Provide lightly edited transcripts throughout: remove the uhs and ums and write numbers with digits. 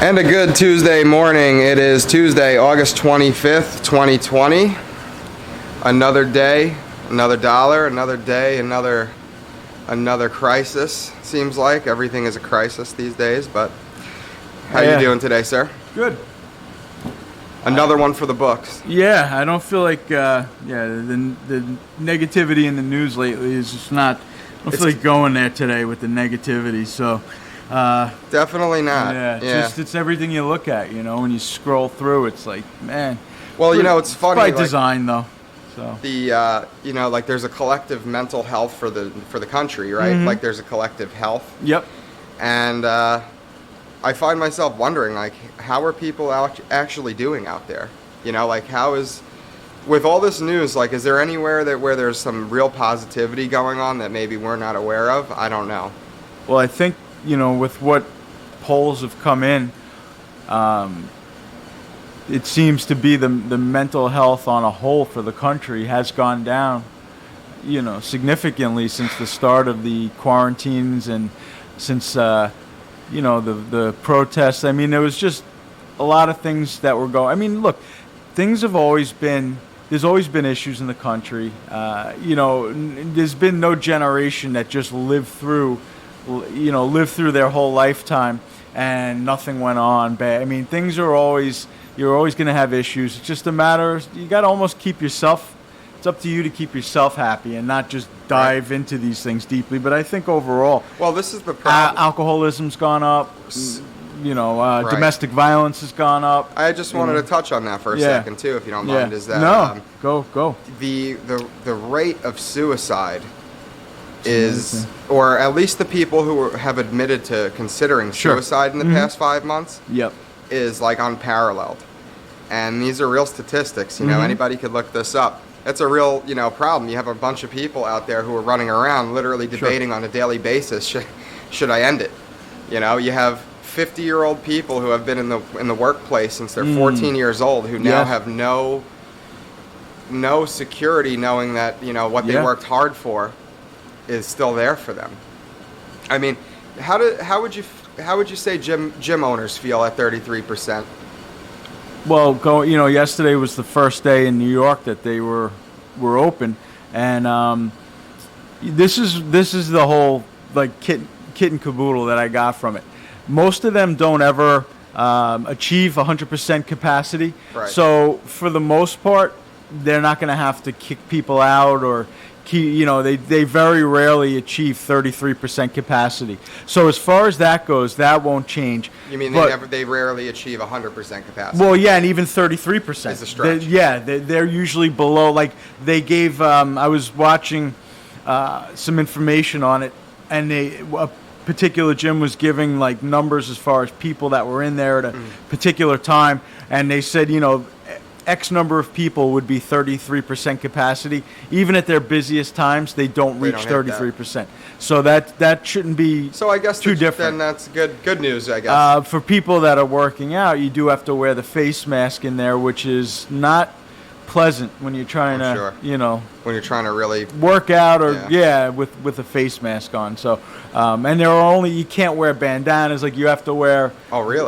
And a good Tuesday morning. It is Tuesday, August 25th, 2020. Another day, another dollar, another day, another crisis. Seems like everything is a crisis these days, but how you doing today, sir? Good. Another one for the books. Yeah, I don't feel like the negativity in the news lately is just not. I don't feel like going there today with the negativity. So definitely not. Yeah, it's everything you look at. You know, when you scroll through, it's like, man. Well, you know, it's funny. By design, though. So like there's a collective mental health for the country, right? Mm-hmm. Like there's a collective health. Yep. And I find myself wondering, like, how are people actually doing out there? You know, like, with all this news, like, is there anywhere where there's some real positivity going on that maybe we're not aware of? I don't know. Well, I think, with what polls have come in, it seems to be the mental health on a whole for the country has gone down, significantly since the start of the quarantines and since, the protests. I mean, there was just a lot of things that were going. I mean, look, things have always been. There's always been issues in the country. There's been no generation that just lived through their whole lifetime and nothing went on bad. I mean, you're always going to have issues. It's just a matter of, you got to almost keep yourself. It's up to you to keep yourself happy and not just dive into these things deeply. But I think overall, well, this is the problem. Alcoholism's gone up. Domestic violence has gone up. I just wanted to touch on that for a second too, if you don't mind. Is that go? The rate of suicide is, or at least the people who have admitted to considering suicide in the past 5 months, is like unparalleled. And these are real statistics. Anybody could look this up. It's a real, problem. You have a bunch of people out there who are running around literally debating on a daily basis, should I end it? You have 50-year-old people who have been in the workplace since they're 14 years old who now have no security, knowing that, what they worked hard for is still there for them. I mean, how would you say gym owners feel at 33%? Well, yesterday was the first day in New York that they were open, and this is the whole kit and caboodle that I got from it. Most of them don't ever achieve 100% capacity, right. So for the most part, they're not going to have to kick people out or. They very rarely achieve 33% capacity. So as far as that goes, that won't change. You mean they rarely achieve 100% capacity? Well, yeah, and even 33% is a stretch. They're usually below. Like they gave, I was watching some information on it, and a particular gym was giving like numbers as far as people that were in there at a particular time, and they said, X number of people would be 33% capacity. Even at their busiest times, they don't reach 33%. So that shouldn't be too different. Then that's good news, I guess. For people that are working out, you do have to wear the face mask in there, which is not pleasant when you're trying when you're trying to really work out or with a face mask on. So and you can't wear bandanas, like you have to wear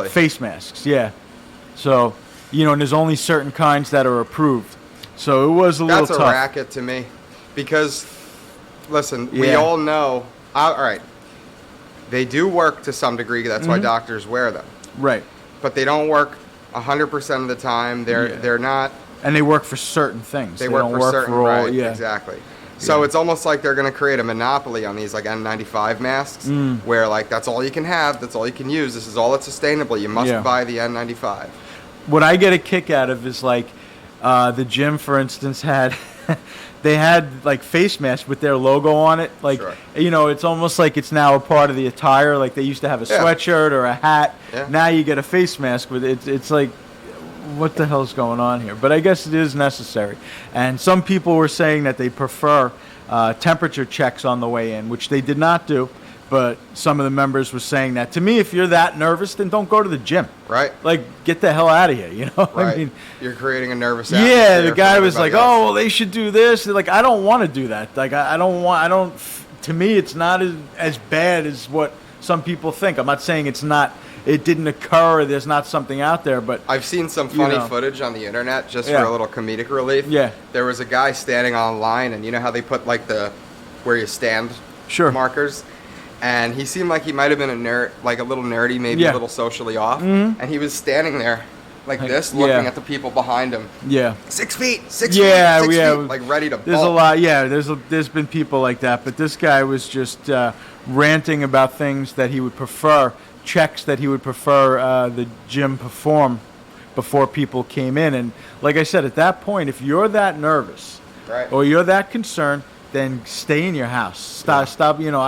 face masks. Yeah. So and there's only certain kinds that are approved. So it was a little tough. That's a racket to me. Because, listen, we all know, all right, they do work to some degree. That's why doctors wear them. Right. But they don't work 100% of the time. They're not. And they work for certain things. They work for certain, right, exactly. So it's almost like they're going to create a monopoly on these like N95 masks where like that's all you can have, that's all you can use, this is all that's sustainable. You must buy the N95. What I get a kick out of is like the gym, for instance, had like face masks with their logo on it. Like it's almost like it's now a part of the attire. Like they used to have a sweatshirt or a hat. Yeah. Now you get a face mask with it. It's like, what the hell's going on here? But I guess it is necessary. And some people were saying that they prefer temperature checks on the way in, which they did not do. But some of the members were saying that. To me, if you're that nervous, then don't go to the gym. Right. Like, get the hell out of here, Right. I mean, you're creating a nervous atmosphere. Yeah, the guy was like, well, they should do this. Like, I don't want to do that. Like, to me, it's not as bad as what some people think. I'm not saying it's not it didn't occur, or there's not something out there. But I've seen some funny footage on the internet just for a little comedic relief. Yeah. There was a guy standing on line, and you know how they put like the where you stand markers? And he seemed like he might have been a nerd, like a little nerdy, maybe a little socially off. Mm-hmm. And he was standing there like this, looking at the people behind him. Yeah. 6 feet, 6 feet, 6 feet, like ready to bolt. There's a lot, there's been people like that. But this guy was just ranting about things that he would prefer, checks that he would prefer the gym perform before people came in. And like I said, at that point, if you're that nervous or you're that concerned, then stay in your house. Stop. You know,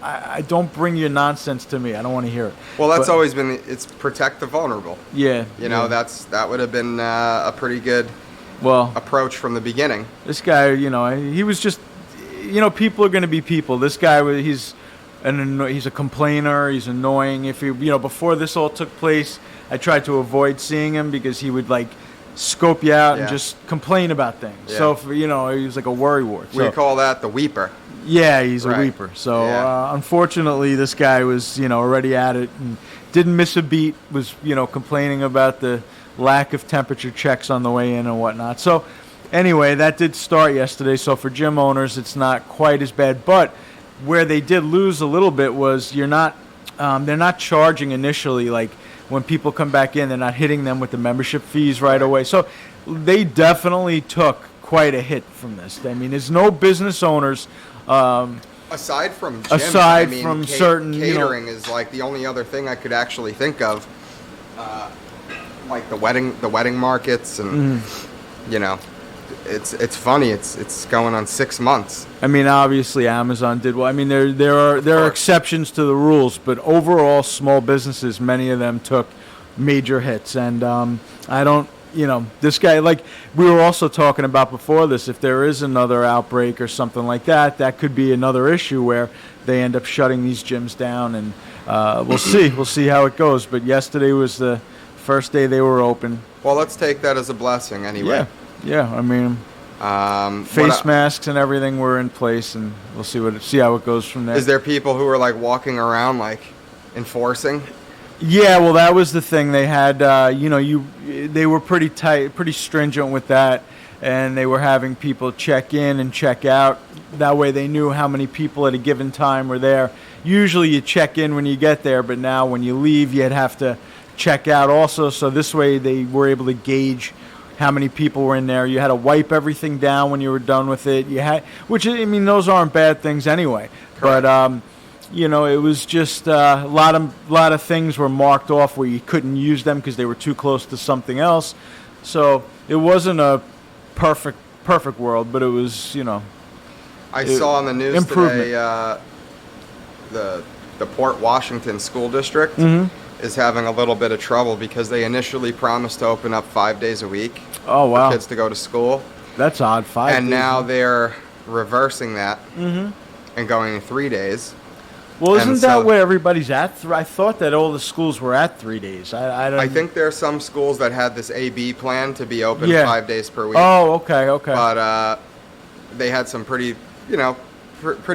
I don't bring your nonsense to me. I don't want to hear it. Well, that's always been it's protect the vulnerable. Yeah. You know, that would have been a pretty good approach from the beginning. This guy, you know, he was just, you know, people are going to be people. This guy, he's a complainer. He's annoying. If before this all took place, I tried to avoid seeing him because he would like scope you out and just complain about things. Yeah. So, he was like a worrywart. We call that the weeper. Yeah, he's a weeper. So, unfortunately, this guy was, already at it and didn't miss a beat, was, complaining about the lack of temperature checks on the way in and whatnot. So, anyway, that did start yesterday. So, for gym owners, it's not quite as bad. But where they did lose a little bit was they're not charging initially, like, when people come back in, they're not hitting them with the membership fees right away. So they definitely took quite a hit from this. I mean, there's no business owners. Aside from gyms, from certain catering is like the only other thing I could actually think of, like the wedding markets, and it's funny. It's going on 6 months. I mean, obviously Amazon did well. I mean, there are exceptions to the rules, but overall, small businesses, many of them took major hits. And I don't, this guy, like we were also talking about before this, if there is another outbreak or something like that, that could be another issue where they end up shutting these gyms down. And we'll see how it goes. But yesterday was the first day they were open. Well, let's take that as a blessing anyway. Yeah, I mean, face masks and everything were in place, and we'll see how it goes from there. Is there people who are like walking around like enforcing? Yeah, well, that was the thing. They had, they were pretty tight, pretty stringent with that, and they were having people check in and check out. That way they knew how many people at a given time were there. Usually you check in when you get there, but now when you leave, you'd have to check out also. So this way they were able to gauge how many people were in there. You had to wipe everything down when you were done with it. Those aren't bad things anyway. Correct. But it was just a lot of things were marked off where you couldn't use them because they were too close to something else. So it wasn't a perfect world, but it was I saw on the news today the Port Washington School District. Mm-hmm. Is having a little bit of trouble because they initially promised to open up 5 days a week for kids to go to school. That's odd, 5 days. And now they're reversing that and going 3 days. Well, isn't that where everybody's at? I thought that all the schools were at 3 days. I think there are some schools that had this AB plan to be open 5 days per week. Oh, okay. But they had some pretty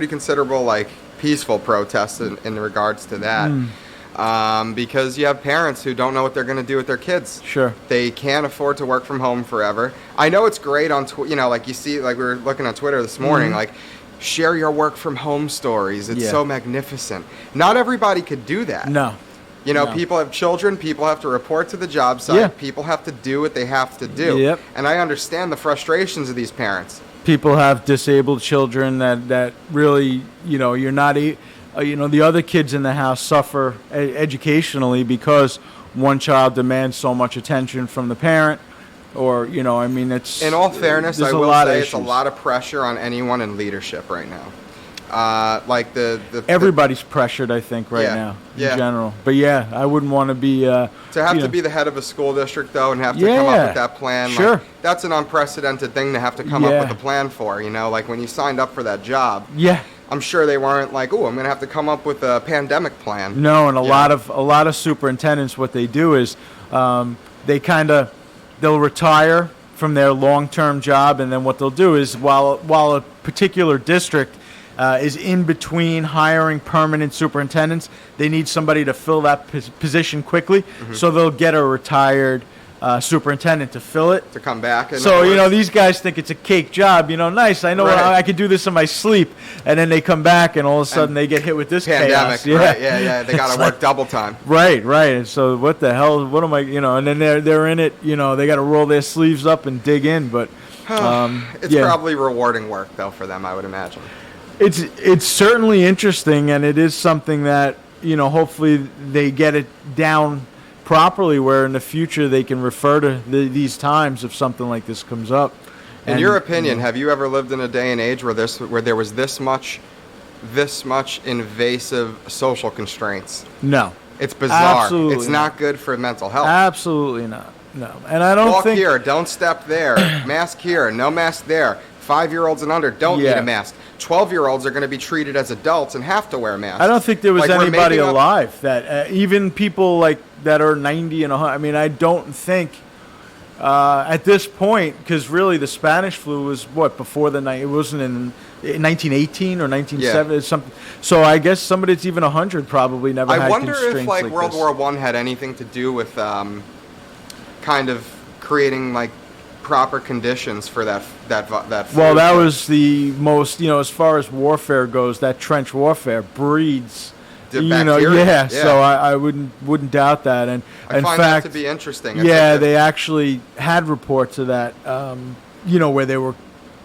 considerable, like, peaceful protests in regards to that. Because you have parents who don't know what they're going to do with their kids. Sure. They can't afford to work from home forever. I know it's great on, like you see, like we were looking on Twitter this morning, like share your work from home stories. It's so magnificent. Not everybody could do that. No. People have children. People have to report to the job site. Yeah. People have to do what they have to do. Yep. And I understand the frustrations of these parents. People have disabled children that really, you're not... the other kids in the house suffer educationally because one child demands so much attention from the parent, or it's. In all fairness, I will say it's a lot of pressure on anyone in leadership right now. Everybody's pressured, I think, right now in general. But I wouldn't want to be to have to be the head of a school district though, and have to come up with that plan. Sure, that's an unprecedented thing to have to come up with a plan for. Like when you signed up for that job. Yeah. I'm sure they weren't like, oh, I'm going to have to come up with a pandemic plan. No, and a lot of superintendents, what they do is they'll retire from their long-term job, and then what they'll do is while a particular district is in between hiring permanent superintendents. They need somebody to fill that position quickly, so they'll get a retired superintendent to fill it. To come back. So, these guys think it's a cake job. Nice. I know I could do this in my sleep. And then they come back, and all of a sudden they get hit with this pandemic. Chaos. Right, yeah. They got to work double time. Right. And so what the hell? What am I? And then they're in it. They got to roll their sleeves up and dig in. But it's probably rewarding work, though, for them, I would imagine. It's certainly interesting, and it is something that hopefully they get it down properly, where in the future they can refer to these times if something like this comes up. In your opinion, have you ever lived in a day and age where there was this much invasive social constraints? No. It's bizarre. Absolutely it's not good for mental health. Absolutely not. No. And I don't Walk think... here, don't step there. Mask here, no mask there. 5-year-olds and under don't need a mask. 12-year-olds are going to be treated as adults and have to wear masks. I don't think there was anybody alive that, even people that are 90 and 100. I mean, I don't think at this point, because really the Spanish flu was before it wasn't in 1918 or 1970 something. So I guess somebody that's even 100 probably never had constraints like this. I wonder if World War I had anything to do with kind of creating proper conditions for that flu. Well, that was the most, as far as warfare goes, that trench warfare breeds bacteria. So I wouldn't doubt that. And I find that to be interesting. They actually had reports of that, where they were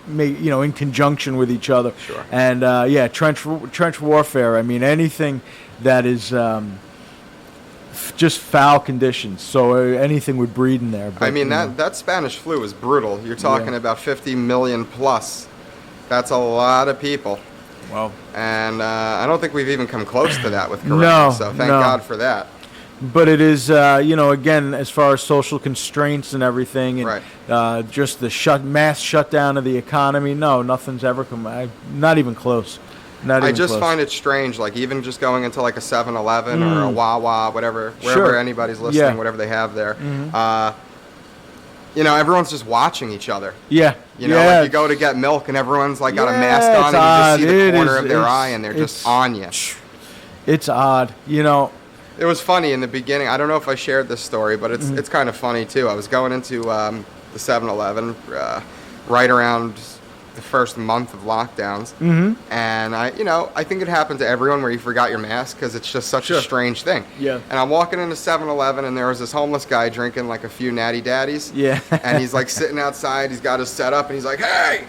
in conjunction with each other. Sure. And trench warfare. I mean, anything that is just foul conditions. So anything would breed in there. But, I mean, that Spanish flu was brutal. You're talking about 50 million plus. That's a lot of people. Wow. And I don't think we've even come close to that with Corona. No, so thank God for that. But it is, again, as far as social constraints and everything, and just the mass shutdown of the economy, nothing's ever come, not even close. I just find it strange, even just going into a 7-Eleven or a Wawa, whatever, wherever anybody's listening, whatever they have there. Everyone's just watching each other. Yeah. You go to get milk and everyone's got a mask on and you just see the corner of their eye and they're just on you. It's odd, It was funny in the beginning. I don't know if I shared this story, but it's kind of funny too. I was going into the 7-Eleven right around the first month of lockdowns, and I think it happened to everyone where you forgot your mask because it's just such a strange thing. Yeah. And I'm walking into 7-Eleven and there was this homeless guy drinking a few Natty Daddies. Yeah. And he's sitting outside. He's got his setup and he's like, "Hey,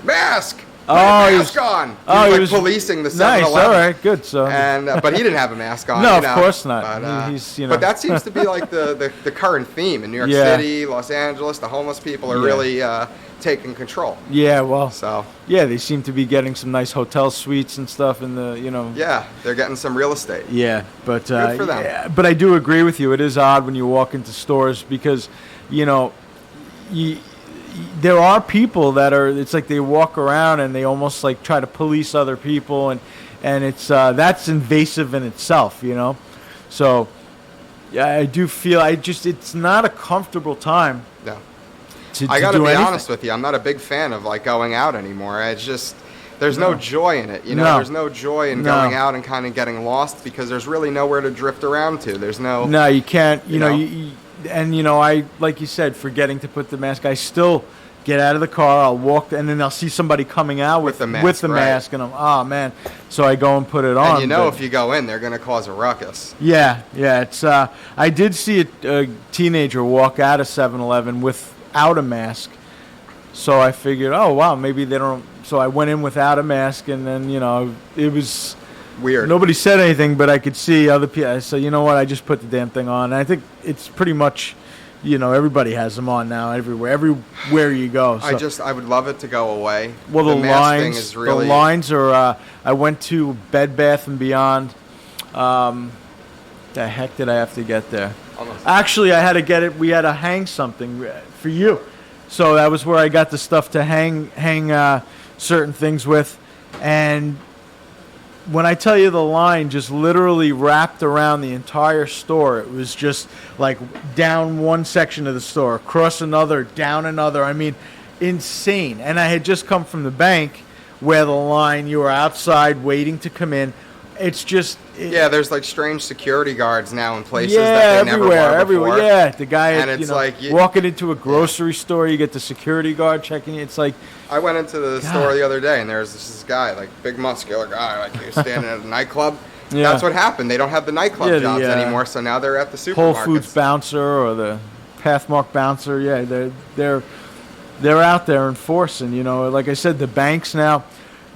mask." Mask on. He was policing the 7-Eleven. Nice. All right. Good. So. And but he didn't have a mask on. No, of course not. But, he's but that seems to be the current theme in New York City, Los Angeles. The homeless people are really taking control. Yeah. Well. So. Yeah, they seem to be getting some nice hotel suites and stuff in the Yeah, they're getting some real estate. Yeah, but good for them. Yeah, but I do agree with you. It is odd when you walk into stores because, there are people that it's they walk around and they almost try to police other people and it's that's invasive in itself, So yeah, I do feel it's not a comfortable time. No. I got to be honest with you. I'm not a big fan of going out anymore. It's just there's no joy in it. There's no joy in going out and kind of getting lost because there's really nowhere to drift around to. There's no. No, you can't. I like you said, forgetting to put the mask. I still get out of the car. I'll walk, and then I'll see somebody coming out with the mask, and I'm man. So I go and put it on. And if you go in, they're going to cause a ruckus. Yeah. It's. I did see a teenager walk out of 7-Eleven without a mask. So I figured, oh wow, maybe they don't. So I went in without a mask, and then it was weird. Nobody said anything, but I could see other people. I said, you know what? I just put the damn thing on. And I think it's pretty much, everybody has them on now everywhere you go. So. I would love it to go away. Well, the mask thing is really. The lines are. I went to Bed Bath and Beyond. The heck did I have to get there? Almost. Actually, I had to get it. We had to hang something for you. So that was where I got the stuff to hang certain things with. And when I tell you the line just literally wrapped around the entire store, it was just down one section of the store, across another, down another. I mean, insane. And I had just come from the bank where the line, you were outside waiting to come in. It's just... there's like strange security guards now in places that they never were before. Everywhere. Yeah, the guy, and it's walking into a grocery store, you get the security guard checking. It's like... I went into the store the other day, and there's this guy, like big muscular guy, like he was standing at a nightclub. Yeah. That's what happened. They don't have the nightclub jobs anymore, so now they're at the supermarkets. Whole Foods bouncer or the Pathmark bouncer. Yeah, they're out there enforcing. You know, like I said, the banks now,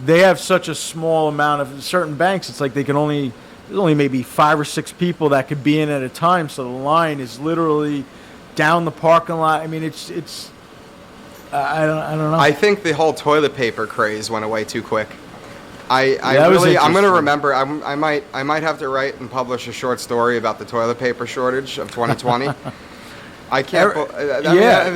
they have such a small amount of certain banks. It's like there's only maybe 5 or 6 people that could be in at a time. So the line is literally down the parking lot. I mean, it's. I don't know. I think the whole toilet paper craze went away too quick. I'm going to remember. I might have to write and publish a short story about the toilet paper shortage of 2020. I can't.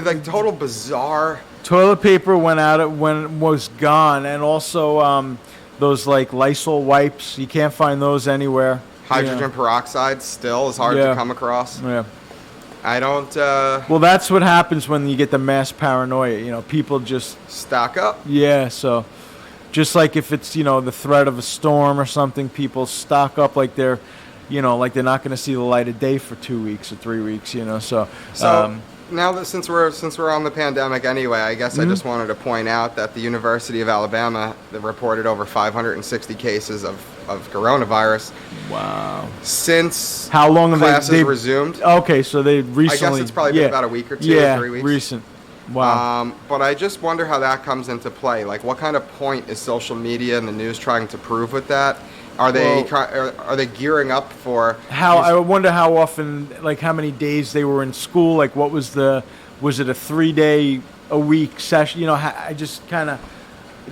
Like total bizarre. Toilet paper went out when was gone, and also those like Lysol wipes. You can't find those anywhere. Hydrogen peroxide still is hard to come across. Yeah. I don't... well, that's what happens when you get the mass paranoia. You know, people just... stock up? Yeah, so... Just like if it's, the threat of a storm or something, people stock up like they're not going to see the light of day for 2 weeks or 3 weeks, So now that since we're on the pandemic anyway, I guess I just wanted to point out that the University of Alabama reported over 560 cases of coronavirus. Wow. Since how long have classes resumed? Okay, so they recently. I guess it's probably been about a week or 2 or 3 weeks. Recent. Wow. But I just wonder how that comes into play. Like, what kind of point is social media and the news trying to prove with that? Are they gearing up for I wonder how often, like how many days they were in school, like what was it a 3-day a week session? I just kind of,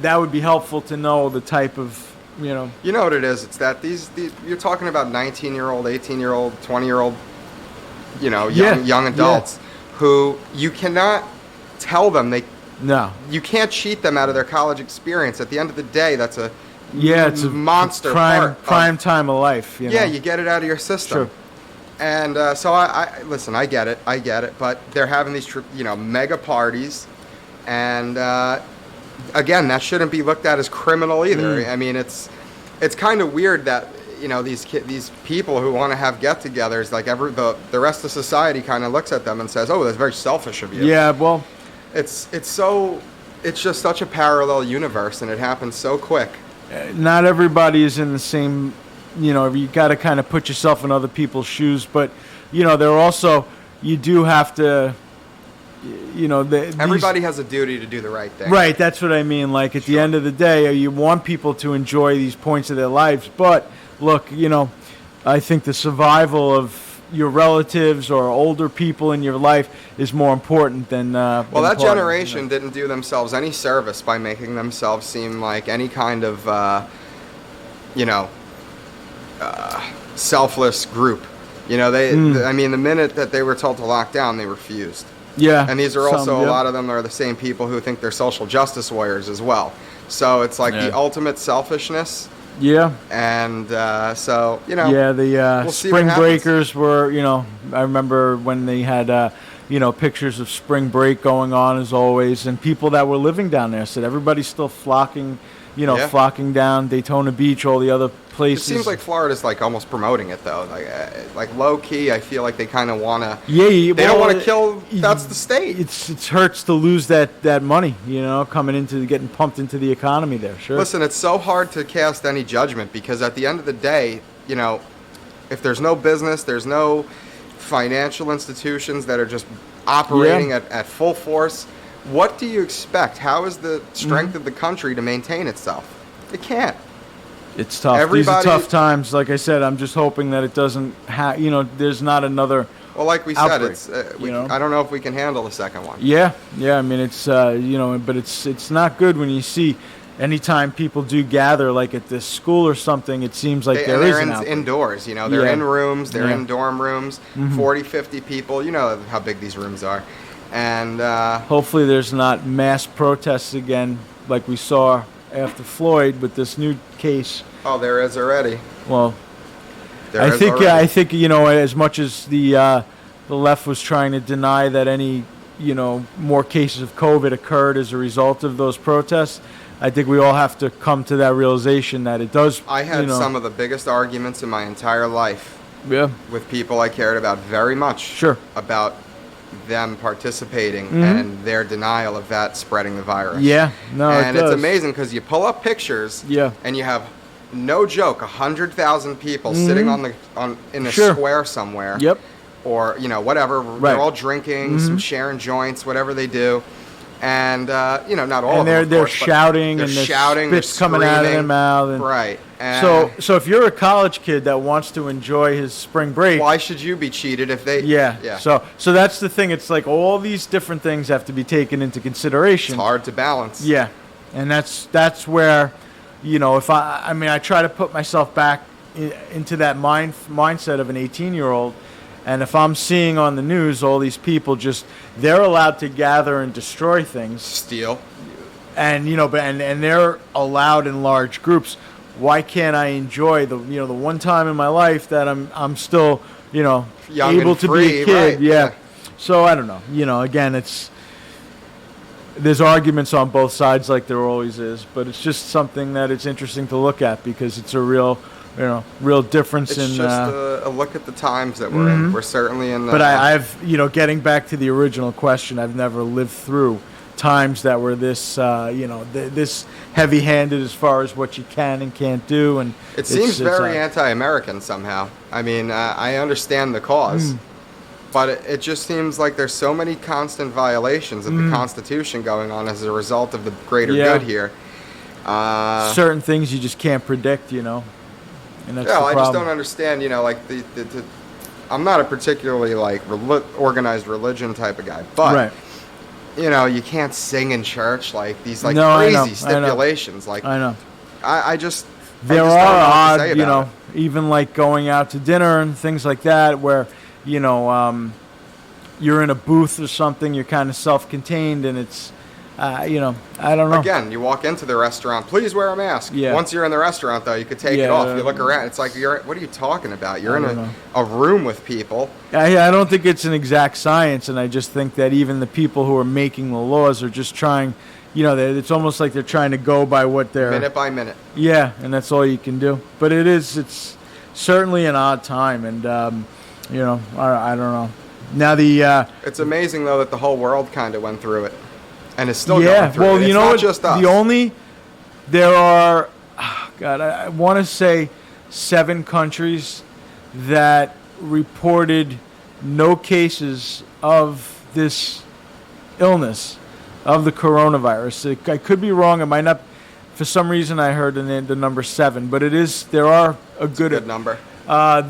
that would be helpful to know the type of, You know what it is? It's that these you're talking about 19-year-old, 18-year-old, 20-year-old, young adults who you cannot tell them you can't cheat them out of their college experience. At the end of the day, that's it's a monster prime time of life. Yeah, you get it out of your system. Sure. And so I listen. I get it. But they're having these mega parties, and again, that shouldn't be looked at as criminal either. I mean, it's kind of weird that these people who want to have get-togethers, like the rest of society kind of looks at them and says, "Oh, that's very selfish of you." Yeah, well, it's just such a parallel universe, and it happens so quick. Not everybody is in the same, you got to kind of put yourself in other people's shoes, but, they're also, you do have to, everybody has a duty to do the right thing. Right, that's what I mean. Like, at the end of the day, you want people to enjoy these points of their lives, but, look, I think the survival of your relatives or older people in your life is more important than that generation didn't do themselves any service by making themselves seem like any kind of selfless group. I mean, the minute that they were told to lock down, they refused. Yeah, and these are also a lot of them are the same people who think they're social justice warriors as well. So it's like the ultimate selfishness. Yeah. And so, Yeah, the we'll spring breakers were, I remember when they had, pictures of spring break going on as always, and people that were living down there said everybody's still flocking, flocking down Daytona Beach, all the other places. It seems like Florida's like almost promoting it though, like low key. I feel like they kind of want to. Yeah, they don't want to kill. That's the state. It hurts to lose that money, coming into getting pumped into the economy there. Sure. Listen, it's so hard to cast any judgment because at the end of the day, if there's no business, there's no financial institutions that are just operating at full force. What do you expect? How is the strength of the country to maintain itself? It can't. It's tough. These are tough times. Like I said, I'm just hoping that it doesn't there's not another Well, like we outbreak, said, I don't know if we can handle the second one. Yeah. I mean, it's, but it's not good when you see anytime people do gather, like at this school or something, it seems like they're indoors, they're in rooms, they're in dorm rooms, 40, 50 people, how big these rooms are. And hopefully there's not mass protests again like we saw after Floyd with this new case. Oh, there is already. Well, I think as much as the left was trying to deny that any more cases of COVID occurred as a result of those protests, I think we all have to come to that realization that it does. I had some of the biggest arguments in my entire life. Yeah. With people I cared about very much. Sure. About them participating and their denial of that spreading the virus. Yeah. No. And it does. it's amazing because you pull up pictures. Yeah. And you have, no joke, 100,000 people sitting in a square somewhere. Yep. Or whatever. Right. They're all drinking, some sharing joints, whatever they do. And not all and of them. They're shouting, they're and shouting, spit's they're coming out of their mouth. And right. So if you're a college kid that wants to enjoy his spring break, why should you be cheated if they? Yeah. So that's the thing. It's like all these different things have to be taken into consideration. It's hard to balance. Yeah, and that's where, if I try to put myself back into that mindset of an 18-year-old. And if I'm seeing on the news all these people they're allowed to gather and destroy things, steal, and and they're allowed in large groups. Why can't I enjoy the one time in my life that I'm still young able to free, be a kid? right, yeah. So I don't know. Again, there's arguments on both sides like there always is, but it's just something that it's interesting to look at because it's a real difference it's in. It's just a look at the times that we're in. We're certainly in. But I've getting back to the original question, I've never lived through times that were this this heavy-handed as far as what you can and can't do, and it seems very anti-American somehow. I mean, I understand the cause, but it just seems like there's so many constant violations of the Constitution going on as a result of the greater good here. Certain things you just can't predict, And that's the I problem. just don't understand. Like the I'm not a particularly organized religion type of guy, but. Right. You can't sing in church, these crazy stipulations. I know. I just there are odd, even like going out to dinner and things like that, where you're in a booth or something, you're kind of self-contained, and it's I don't know. Again, you walk into the restaurant, please wear a mask. Yeah. Once you're in the restaurant, though, you could take it off. You look around, it's like what are you talking about? You're in a room with people. I don't think it's an exact science, and I just think that even the people who are making the laws are just trying, it's almost like they're trying to go by what they're... Minute by minute. Yeah, and that's all you can do. But it's certainly an odd time, and, I don't know. Now it's amazing, though, that the whole world kind of went through it, and is still going through it. It's not just us. There are, I want to say 7 countries that reported no cases of this illness, of the coronavirus. I could be wrong. It might not. For some reason, I heard the number 7, but it is. There are a good number.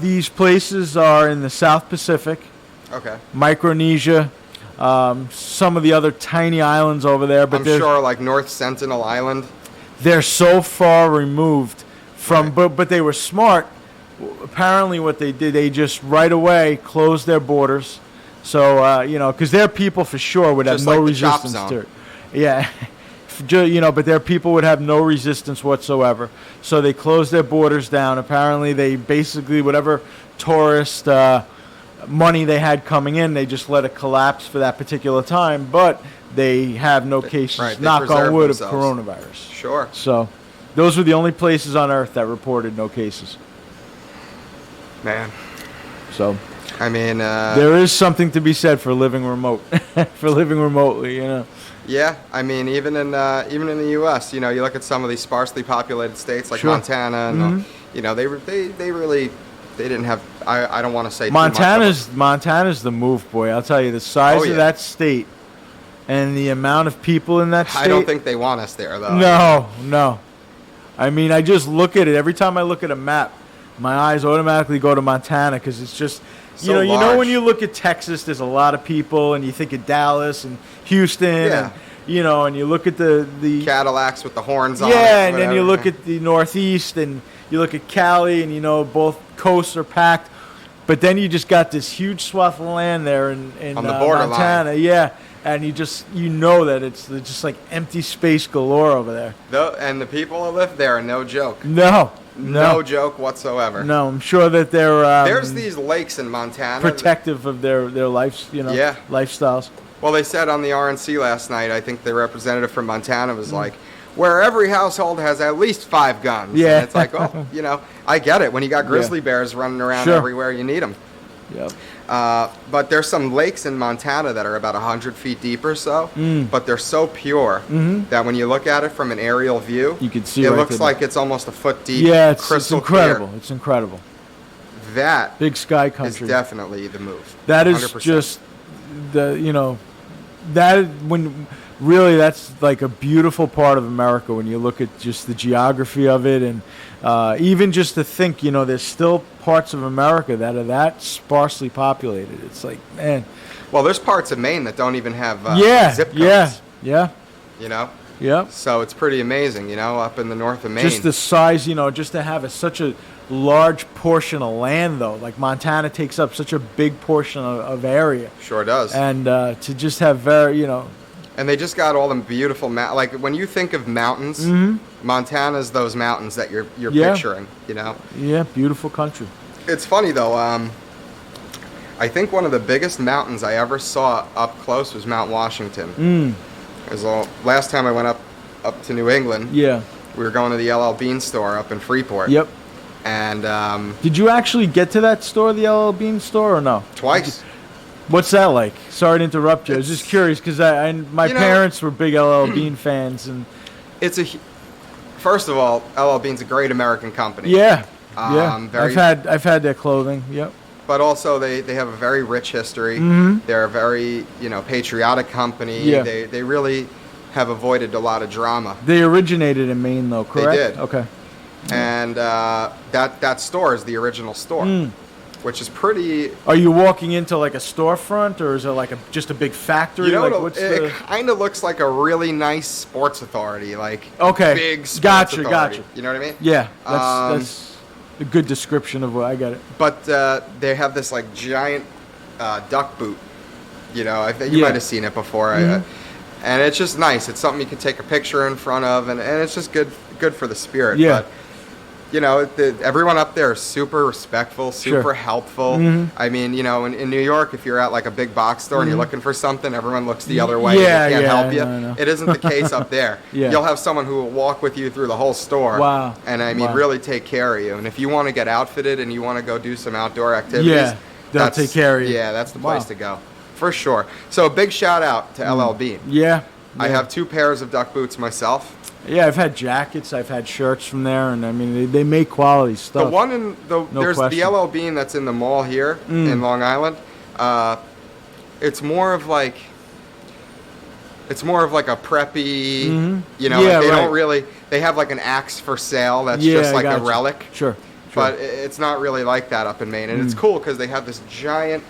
These places are in the South Pacific. Okay. Micronesia, some of the other tiny islands over there. But I'm sure, like North Sentinel Island. They're so far removed from, right. but they were smart. Apparently what they did, they just right away closed their borders. So, because their people for sure would have just no like resistance to it. Yeah. But their people would have no resistance whatsoever. So they closed their borders down. Apparently they basically, whatever tourist money they had coming in, they just let it collapse for that particular time. But they have no cases, knock on wood, of coronavirus. Sure. So those were the only places on Earth that reported no cases. Man. So, I mean, there is something to be said for living remote, for living remotely, Yeah, I mean, even in the U.S., you look at some of these sparsely populated states like Montana, and they didn't have. I don't want to say Montana's the move, boy. I'll tell you, the size of that state and the amount of people in that state. I don't think they want us there, though. No. I mean, I just look at it every time I look at a map. My eyes automatically go to Montana because it's just, so you know, when you look at Texas, there's a lot of people, and you think of Dallas and Houston, and you look at the Cadillacs with the horns on it. Yeah, and then you look at the Northeast, and you look at Cali, and both coasts are packed, but then you just got this huge swath of land there in on the borderline. Montana, yeah. And you that it's just like empty space galore over there. And the people who live there are no joke. No joke whatsoever. No, I'm sure that they're there's these lakes in Montana protective of their lives, lifestyles. Well, they said on the RNC last night, I think the representative from Montana was like, where every household has at least 5 guns. Yeah. And it's like, well, I get it. When you got grizzly bears running around everywhere, you need them. Yep. But there's some lakes in Montana that are about 100 feet deep or so, but they're so pure that when you look at it from an aerial view, you can see it looks like it's almost a foot deep. Yeah, it's Clear. incredible. It's incredible. That big sky country is definitely the move. That is 100%. just that when really that's like a beautiful part of America when you look at just the geography of it, and even just to think, there's still parts of America that are that sparsely populated. It's like, man. Well, there's parts of Maine that don't even have zip codes. Yeah. Yeah. So it's pretty amazing, up in the north of Maine. Just the size, just to have such a large portion of land, though. Like Montana takes up such a big portion of area. Sure does. And to just have very, And they just got all the beautiful like when you think of mountains, Montana's those mountains that you're picturing, Yeah, beautiful country. It's funny though. I think one of the biggest mountains I ever saw up close was Mount Washington. Last time I went up to New England. Yeah. We were going to the LL Bean store up in Freeport. Yep. And did you actually get to that store, the LL Bean store, or no? Twice. What's that like? Sorry to interrupt you. I was just curious because my parents were big LL Bean fans, and first of all, LL Bean's a great American company. Yeah, I've had their clothing. Yep. But also they have a very rich history. They're a very patriotic company. Yeah. They really have avoided a lot of drama. They originated in Maine, though, correct? They did. Okay. And that store is the original store, which is pretty. Are you walking into like a storefront, or is it like just a big factory? It kind of looks like a really nice Sports Authority, big Sports Authority. Gotcha. You know what I mean? Yeah, that's a good description of what I got it. But they have this giant duck boot. You might have seen it before. And it's just nice. It's something you can take a picture in front of, and it's just good for the spirit. Yeah. But, everyone up there is super respectful, super helpful. I mean, in New York, if you're at a big box store and you're looking for something, everyone looks the other way and can't help you. No. It isn't the case up there. You'll have someone who will walk with you through the whole store. Wow. And really take care of you. And if you want to get outfitted and you want to go do some outdoor activities, they'll take care of you. Yeah, that's the place to go. For sure. So a big shout out to LL Bean. Yeah. I have 2 pairs of duck boots myself. Yeah, I've had jackets, I've had shirts from there, and I mean they make quality stuff. The one there's question. The LL Bean that's in the mall here in Long Island. It's more of like a preppy. Don't really. They have an axe for sale that's just a relic. Sure. But it's not really like that up in Maine, and it's cool because they have this giant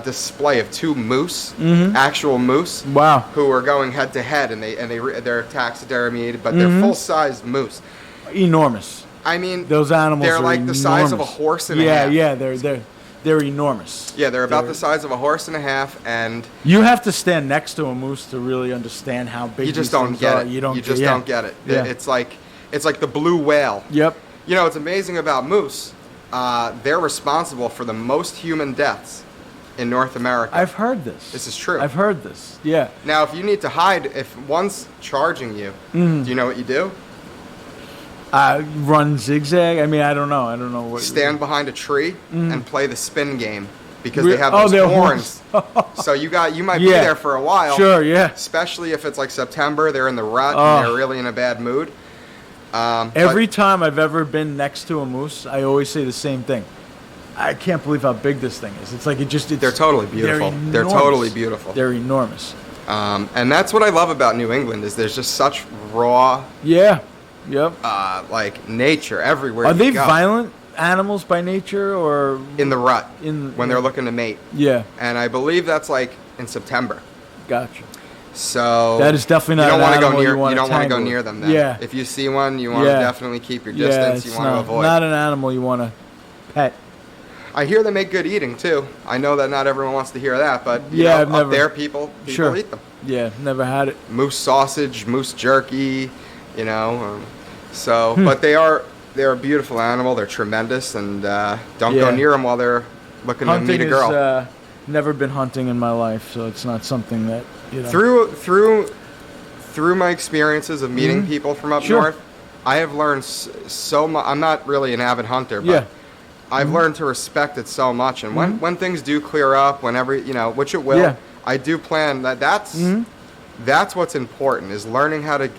display of 2 moose, actual moose. Wow. Who are going head to head, and they're taxidermied, but they're full-sized moose. Enormous. I mean, those animals. They're like the size of a horse and a half. Yeah, they're enormous. Yeah, they're about the size of a horse and a half, and you have to stand next to a moose to really understand how big. You just don't get it. You just don't get it. Yeah. It's like the blue whale. Yep. It's amazing about moose. They're responsible for the most human deaths in North America. I've heard this. This is true. I've heard this. Yeah. Now, if you need to hide, if one's charging you, do you know what you do? Run zigzag. I mean, I don't know what. Stand behind a tree and play the spin game because they have those horns. So you might be there for a while. Sure. Yeah. Especially if it's September, they're in the rut and they're really in a bad mood. Every time I've ever been next to a moose, I always say the same thing. I can't believe how big this thing is. It's they're totally beautiful. They're totally beautiful. They're enormous. And that's what I love about New England is there's just such raw. Yeah. Yep. Nature everywhere. Are they violent animals by nature, or in the rut when they're looking to mate? Yeah. And I believe that's in September. Gotcha. So that is definitely not. You don't want to go near them. Then. Yeah. If you see one, you want to definitely keep your distance. You want to avoid. Not an animal you want to pet. I hear they make good eating too. I know that not everyone wants to hear that, but up there people eat them. Yeah, never had it. Moose sausage, moose jerky, but they're a beautiful animal. They're tremendous, and don't go near them while they're looking to meet a girl. Hunting never been hunting in my life, so it's not something that Through through my experiences of meeting people from up north, I have learned so much. I'm not really an avid hunter, but I've learned to respect it so much. And when things do clear up, whenever, you know, which it will, I do plan that's what's important, is learning how to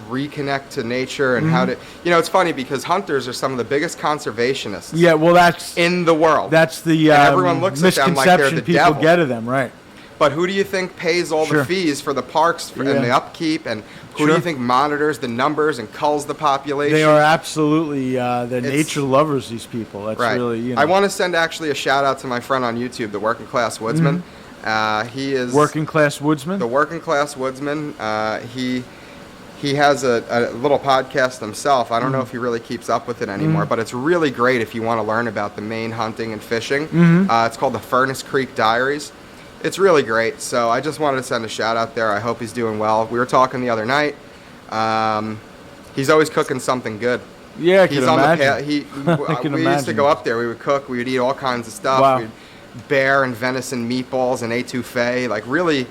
reconnect to nature and how to, you know, it's funny because hunters are some of the biggest conservationists that's in the world. That's the and everyone looks at them like they're the people devil. get of them, right? But who do you think pays all the fees for the parks and the upkeep? And who do you think monitors the numbers and culls the population? They are absolutely the nature lovers, these people. That's really, you know. I want to send actually a shout out to my friend on YouTube, the Working Class Woodsman. He is... Working Class Woodsman? The Working Class Woodsman. He has a little podcast himself. I don't know if he really keeps up with it anymore, but it's really great if you want to learn about the Maine hunting and fishing. It's called the Furnace Creek Diaries. It's really great. So I just wanted to send a shout out there. I hope he's doing well. We were talking the other night. He's always cooking something good. Yeah, I can imagine. We used to go up there. We would cook. We would eat all kinds of stuff. Wow. We'd bear and venison meatballs and étouffée. Like really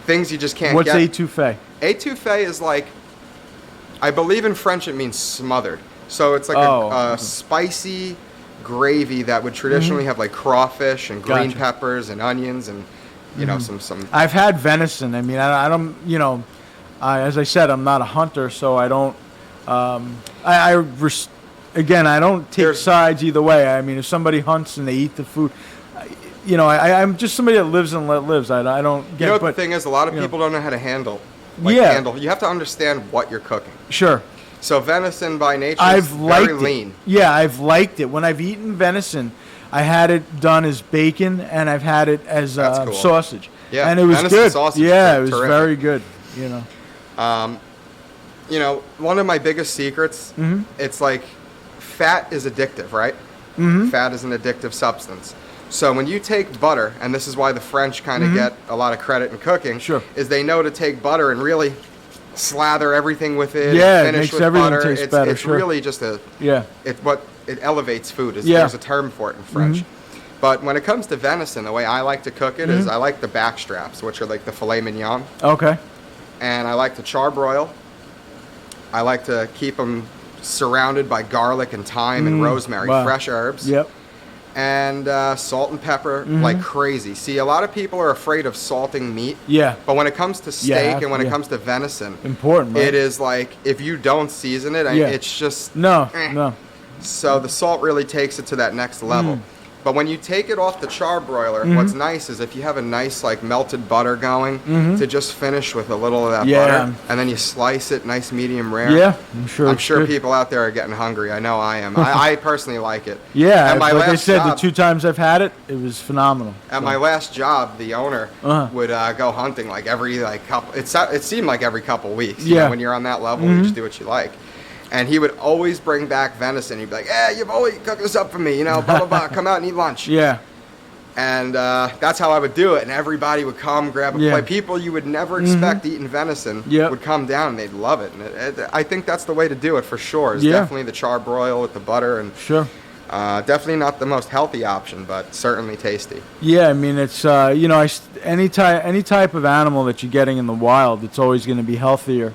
things you just can't get. What's étouffée? Étouffée is like, I believe in French it means smothered. So it's like a spicy gravy that would traditionally have like crawfish and green peppers and onions and you know some. I've had venison. I mean, I don't, you know, as I said, I'm not a hunter, so I don't. Again, I don't take sides either way. I mean, if somebody hunts and they eat the food, you know, I'm just somebody that lives and let lives. I don't get. You know, the thing is, a lot of people don't know how to handle. You have to understand what you're cooking. Sure. So venison by nature is very lean. Yeah, I've liked it. When I've eaten venison, I had it done as bacon, and I've had it as sausage. Yeah, and it was good. Yeah, it was very good. You know. You know, one of my biggest secrets, it's like fat is addictive, right? Fat is an addictive substance. So when you take butter, and this is why the French kind of get a lot of credit in cooking, is they know to take butter and really slather everything with it. Yeah, and finish it makes with everything butter. taste better. It's really just it elevates food. There's a term for it in French. But when it comes to venison, the way I like to cook it is I like the back straps, which are like the filet mignon. Okay. And I like to charbroil. I like to keep them surrounded by garlic and thyme and rosemary, fresh herbs. Yep. And salt and pepper like crazy. See, a lot of people are afraid of salting meat. Yeah. But when it comes to steak and when it comes to venison, important, right? It is like, if you don't season it, it's just... No. So the salt really takes it to that next level. But when you take it off the charbroiler, what's nice is if you have a nice like melted butter going to just finish with a little of that butter, and then you slice it nice medium rare. Yeah, I'm sure people out there are getting hungry. I know I am. I personally like it. Yeah, and like I said, the 2 times I've had it, it was phenomenal. At my last job, the owner would go hunting like every couple. It seemed like every couple weeks. You know, when you're on that level, you just do what you like. And he would always bring back venison. He'd be like, you've always cooked this up for me, you know, blah, blah, blah, come out and eat lunch. Yeah. And that's how I would do it. And everybody would come, grab a plate. People you would never expect eating venison would come down and they'd love it. And I think that's the way to do it for sure. Is definitely the charbroil with the butter. And definitely not the most healthy option, but certainly tasty. Yeah, I mean, it's, you know, any type of animal that you're getting in the wild, it's always going to be healthier,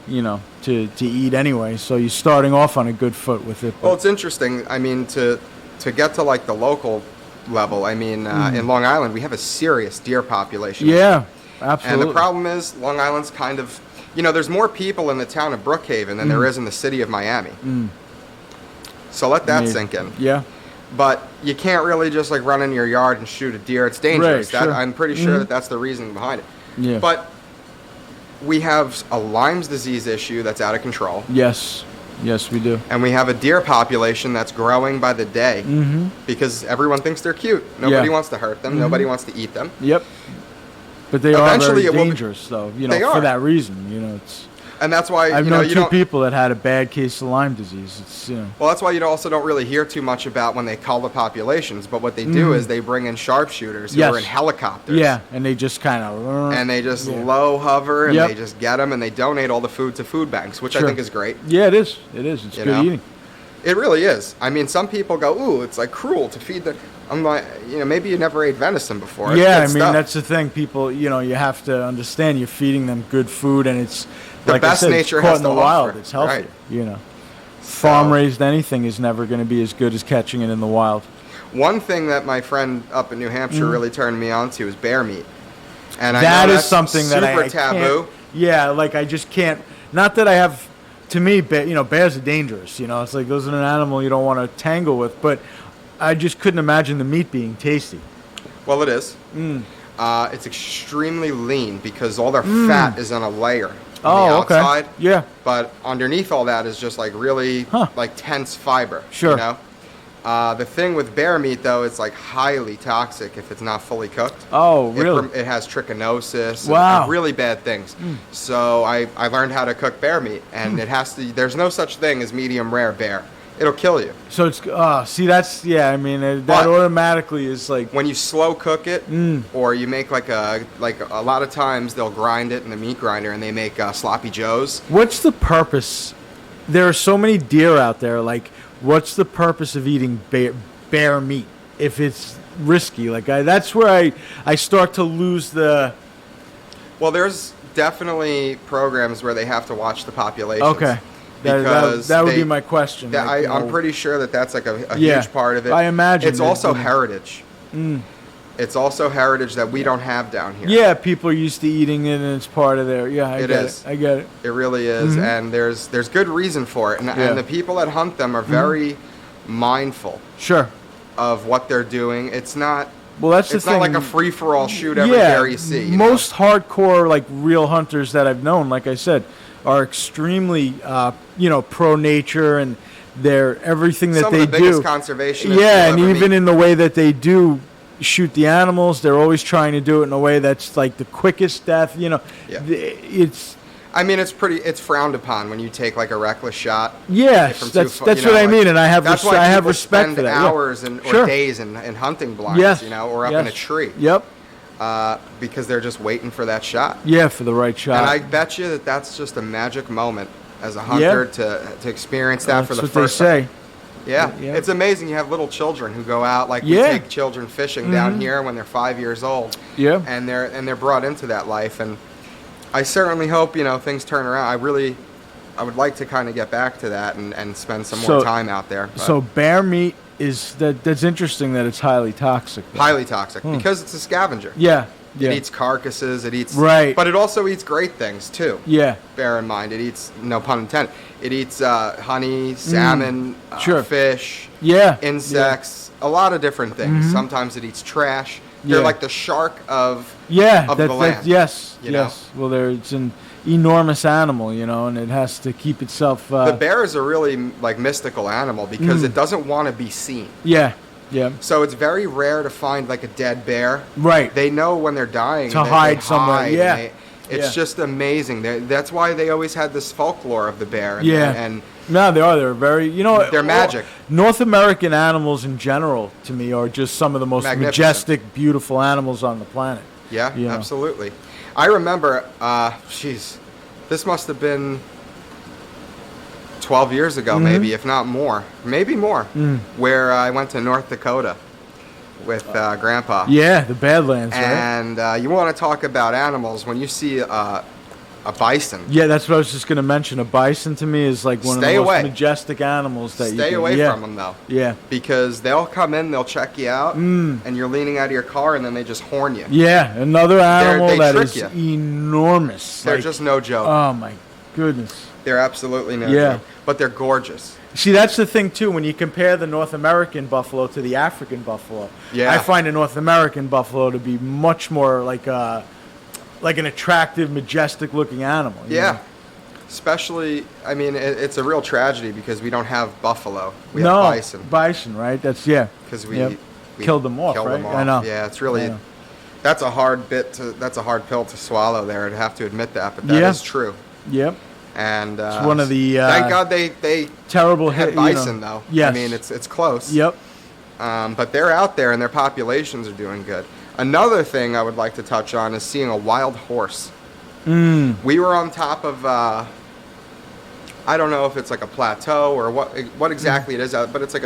you know, to eat anyway. So you're starting off on a good foot with it. Well, it's interesting. I mean, to get to like the local level, I mean, in Long Island, we have a serious deer population. Yeah, absolutely. And the problem is Long Island's kind of, you know, there's more people in the town of Brookhaven than there is in the city of Miami. So let that sink in. Yeah. But you can't really just like run in your yard and shoot a deer. It's dangerous. Right, sure. I'm pretty sure that's the reason behind it. Yeah. But we have a Lyme's disease issue that's out of control. Yes, we do. And we have a deer population that's growing by the day because everyone thinks they're cute. Nobody wants to hurt them. Nobody wants to eat them. Yep. But they are very dangerous, though. You know, for that reason. You know, it's. And that's why I've known 2 people that had a bad case of Lyme disease. It's, you know. Well, that's why you also don't really hear too much about when they cull the populations. But what they do is they bring in sharpshooters who are in helicopters. Yeah, and they just kind of... And they just low hover and they just get them and they donate all the food to food banks, which I think is great. Yeah, it is. It's good eating. It really is. I mean, some people go, ooh, it's like cruel to feed the... I'm like, you know, maybe you never ate venison before. Yeah, I mean, that's the thing. People, you know, you have to understand you're feeding them good food, and it's The like best I said, nature it's caught has in the to wild. offer. It's healthy, Right. you know. Farm-raised anything is never going to be as good as catching it in the wild. One thing that my friend up in New Hampshire really turned me on to is bear meat. And I That know is that's something that super I taboo. can't, yeah, like I just can't. Not that I have. To me, bears are dangerous. You know, it's like those are an animal you don't want to tangle with. But I just couldn't imagine the meat being tasty. Well, it is. It's extremely lean because all their fat is on a layer on the outside. Okay. Yeah. But underneath all that is just like really like tense fiber. Sure. You know? The thing with bear meat, though, it's like highly toxic if it's not fully cooked. Oh, really? It has trichinosis Wow. and really bad things. So I learned how to cook bear meat, and it has to. There's no such thing as medium rare bear. It'll kill you. So it's see that's I mean that But automatically is like when you slow cook it, or you make like a lot of times they'll grind it in the meat grinder and they make sloppy joes. what's the purpose? There are so many deer out there. Like, what's the purpose of eating bear meat if it's risky? Like that's where I start to lose the. Well, there's definitely programs where they have to watch the populations. Okay. Because that would be my question. Like, I'm pretty sure that's like a Yeah, huge part of it. I imagine it's that, also you know. heritage. It's also heritage that we don't have down here. Yeah, people are used to eating it, and it's part of their. Yeah, I It get is. it. I get it. It really is, and there's good reason for it, and the people that hunt them are very mindful Sure. of what they're doing. It's not. Well, that's the It's thing. not like a free for all shoot every bear you see. You most hardcore like real hunters that I've known, like I said, are extremely pro nature, and they're everything that Some they of the biggest do. conservationists Yeah, you'll and ever even meet. in the way that they do shoot the animals, they're always trying to do it in a way that's like the quickest death. You know, Yeah. it's. I mean, it's frowned upon when you take like a reckless shot. Yes, from too that's far, that's you know, what I like, mean, and I have that's why I have people respect spend for that. Yeah. hours or Sure. days in hunting blinds, Yes. or up in a tree. Yep. Because they're just waiting for that shot. Yeah, for the right shot. And I bet you that's just a magic moment as a hunter to experience that for the That's what first they time. say. Yeah. Yeah. It's amazing. You have little children who go out, like we Yeah. take children fishing down here when they're 5 years old. Yeah. And they're brought into that life, and I certainly hope things turn around. I would like to kind of get back to that and spend some more time out there. But So bear meat is that's interesting that it's highly toxic. though. highly toxic because it's a scavenger. Yeah. Yeah. It eats carcasses. It eats Right. but it also eats great things too. Yeah. Bear in mind, it eats, no pun intended, it eats honey, salmon, Sure. fish, Yeah. insects, a lot of different things. Sometimes it eats trash. They're Yeah. like the shark of Yeah. of the land. Yes. you know? Yes. Well, it's an enormous animal, and it has to keep itself. The bear is a really like mystical animal because it doesn't want to be seen. Yeah. Yeah. So it's very rare to find like a dead bear. Right. They know when they're dying To they hide somewhere, hide, yeah. and it's Yeah. just amazing. That's why they always had this folklore of the bear. And, Yeah. and No, they are. They're very. They're magic. North American animals in general, to me, are just some of the most Magnificent. majestic, beautiful animals on the planet. yeah, You know. absolutely. I remember, this must have been 12 years ago, maybe, if not more. Maybe more. Where I went to North Dakota with Grandpa. Yeah, the Badlands, right? And you want to talk about animals, when you see a bison, Yeah, that's what I was just going to mention. A bison to me is like one of Stay the away. most majestic animals that you stay can. away Yeah. from them, though. Yeah. Because they'll come in, they'll check you out, and you're leaning out of your car, and then they just horn you. Yeah, another animal they that trick is you. enormous. They're Like, just no joke. Oh my goodness. They're absolutely no Yeah. joke. But they're gorgeous. See, that's the thing too. When you compare the North American buffalo to the African buffalo, Yeah. I find a North American buffalo to be much more like an attractive, majestic-looking animal. you Yeah. know? Especially, I mean, it's a real tragedy because we don't have buffalo. We no, have bison. bison, right? That's yeah. Because Yep. we Killed them off, killed right? them off. I know. Yeah, it's really, I know. that's a hard pill to swallow there. I'd have to admit that, but that is Yeah. true. Yep. And It's one of the thank God they terrible had hit. bison though. Yes. I mean, it's close. Yep. But they're out there and their populations are doing good. Another thing I would like to touch on is seeing a wild horse. We were on top of, I don't know if it's like a plateau or what exactly it is, but it's like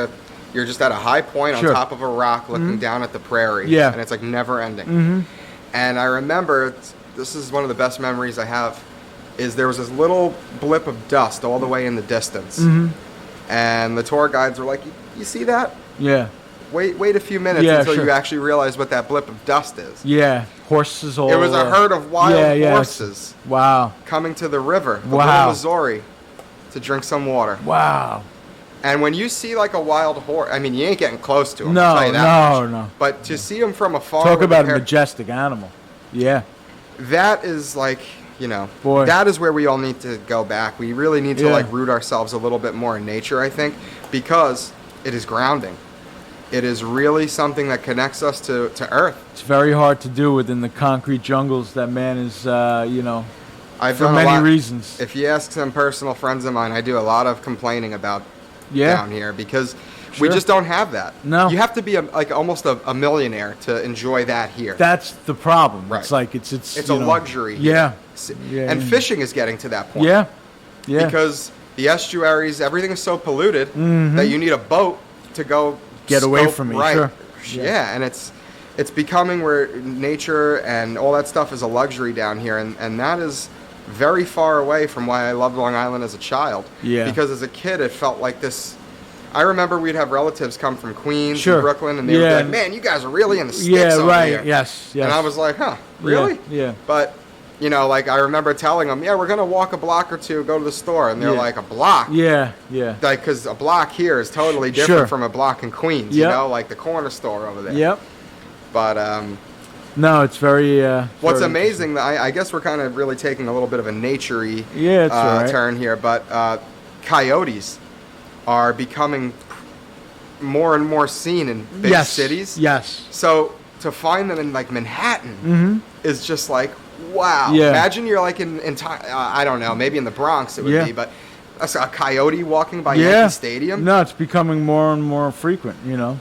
you're just at a high point Sure. on top of a rock looking down at the prairie. Yeah. And it's like never ending. And I remember, this is one of the best memories I have. is there was this little blip of dust all the way in the distance. And the tour guides were like, you see that? Yeah. Wait a few minutes until you actually realize what that blip of dust is. Yeah, horses all. It was a herd of wild horses. Wow. Coming to the river, the Little Missouri, to drink some water. Wow. And when you see like a wild horse, I mean, you ain't getting close to them. I'll tell you that much. No. But to see them from afar. Talk about a majestic animal. Yeah. That is like, you know, Boy. That is where we all need to go back. We really need to like root ourselves a little bit more in nature, I think, because it is grounding. It is really something that connects us to Earth. It's very hard to do within the concrete jungles that man is, you know, for many reasons. If you ask some personal friends of mine, I do a lot of complaining about down here because we just don't have that. No. You have to be like almost a millionaire to enjoy that here. That's the problem. Right. It's like it's a luxury. Yeah. And fishing is getting to that point. Yeah. Because the estuaries, everything is so polluted that you need a boat to go get away from it. Right. Sure. Yeah, and it's becoming where nature and all that stuff is a luxury down here, and that is very far away from why I loved Long Island as a child. Yeah. Because as a kid, it felt like this. I remember we'd have relatives come from Queens and Brooklyn, and they would be like, "Man, you guys are really in the sticks over here." Yes. And I was like, "Huh, really?" Yeah. But you know, like I remember telling them, "Yeah, we're gonna walk a block or two, go to the store," and they're like, "A block?" Yeah. Like, because a block here is totally different from a block in Queens. You know, like the corner store over there. Yep. But no, it's very. What's amazing, I guess we're kind of really taking a little bit of a nature-y turn here, but coyotes are becoming more and more seen in big cities. Yes. So to find them in like Manhattan is just like, wow. Yeah. Imagine you're like in I don't know, maybe in the Bronx it would be, but a coyote walking by Yankee Stadium. No, it's becoming more and more frequent, you know,